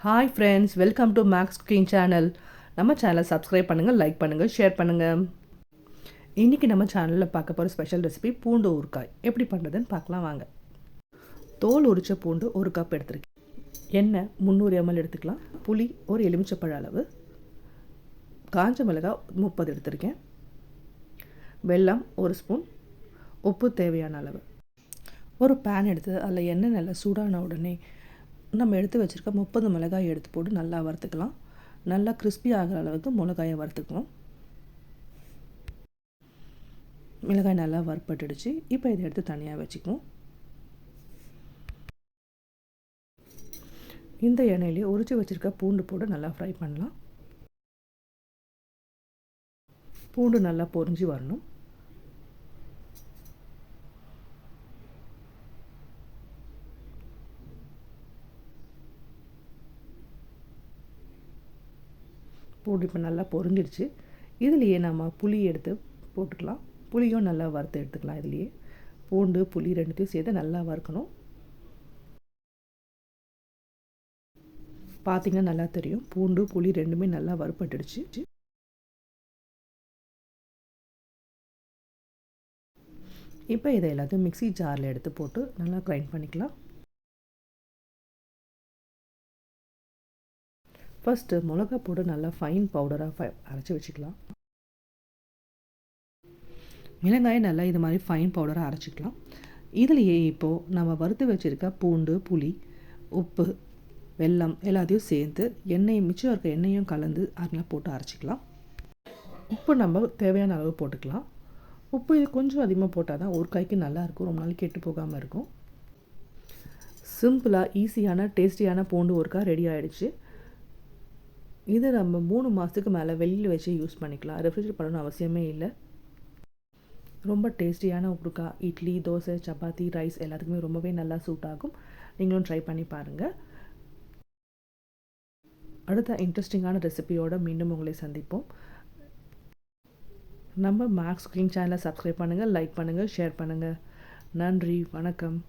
Hi friends, welcome to Max cooking channel. நம்ம சேனலை subscribe பண்ணுங்கள், லைக் பண்ணுங்கள், ஷேர் பண்ணுங்கள். இன்றைக்கி நம்ம சேனலில் பார்க்க போகிற ஸ்பெஷல் ரெசிபி பூண்டு ஊறுகாய். எப்படி பண்ணுறதுன்னு பார்க்கலாம் வாங்க. தோல் உரித்த பூண்டு 1 கப் எடுத்துருக்கேன். எண்ணெய் 300 ml எடுத்துக்கலாம். புளி ஒரு எலுமிச்சப்பழ அளவு, காஞ்ச மிளகாய் 30 எடுத்திருக்கேன், வெல்லம் 1 ஸ்பூன், உப்பு தேவையான அளவு. ஒரு பேன் எடுத்து அதில் எண்ணெய் நல்லா சூடான உடனே நம்ம எடுத்து வச்சுருக்க 30 மிளகாய் எடுத்து போட்டு நல்லா வறுத்துக்கலாம். நல்லா கிறிஸ்பி ஆகிற அளவுக்கு மிளகாயை வறுத்துக்கணும். மிளகாய் நல்லா வறுப்பட்டுடுச்சு. இப்போ இதை எடுத்து தனியாக வச்சுக்குவோம். இந்த எண்ணெயிலே உரித்து வச்சுருக்க பூண்டு போட்டு நல்லா ஃப்ரை பண்ணலாம். பூண்டு நல்லா பொரிஞ்சு வரணும். பூண்டு இப்போ நல்லா பொரிஞ்சிடுச்சு. இதுலேயே நம்ம புளி எடுத்து போட்டுக்கலாம். புளியும் நல்லா வறுத்து எடுத்துக்கலாம். இதுலேயே பூண்டு புளி ரெண்டுத்தையும் சேர்த்து நல்லா வறுக்கணும். பார்த்திங்கன்னா நல்லா தெரியும், பூண்டு புளி ரெண்டுமே நல்லா வறுப்பட்டுடுச்சு. இப்போ இதை எல்லாத்தையும் மிக்ஸி ஜாரில் எடுத்து போட்டு நல்லா கிரைண்ட் பண்ணிக்கலாம். ஃபஸ்ட்டு மிளகா போட்டு நல்லா ஃபைன் பவுடராக அரைச்சி வச்சுக்கலாம். மிளகாயை நல்லா இது மாதிரி ஃபைன் பவுடராக அரைச்சிக்கலாம். இதுலேயே இப்போது நம்ம வறுத்து வச்சுருக்க பூண்டு புளி உப்பு வெல்லம் எல்லாத்தையும் சேர்த்து மிச்சம் இருக்க எண்ணெயும் கலந்து அதில் போட்டு அரைச்சிக்கலாம். உப்பு நம்ம தேவையான அளவு போட்டுக்கலாம். உப்பு இது கொஞ்சம் அதிகமாக போட்டால் தான் ஊறுகாய்க்கு நல்லாயிருக்கும், ரொம்ப நாள் கெட்டு போகாமல் இருக்கும். சிம்பிளாக ஈஸியான டேஸ்டியான பூண்டு ஊறுகாய் ரெடி ஆகிடுச்சு. இதை நம்ம 3 மாதத்துக்கு மேலே வெளியில் வச்சு யூஸ் பண்ணிக்கலாம். ரெஃப்ரிஜரேட் பண்ணணும் அவசியமே இல்லை. ரொம்ப டேஸ்டியான ஊறுகாய் இட்லி தோசை சப்பாத்தி ரைஸ் எல்லாத்துக்குமே ரொம்பவே நல்லா சூட் ஆகும். நீங்களும் ட்ரை பண்ணி பாருங்கள். அடுத்த இன்ட்ரெஸ்டிங்கான ரெசிபியோடு மீண்டும் உங்களை சந்திப்போம். நம்ம மேக்ஸ் குக்கிங் சேனலை சப்ஸ்கிரைப் பண்ணுங்கள், லைக் பண்ணுங்கள், ஷேர் பண்ணுங்கள். நன்றி, வணக்கம்.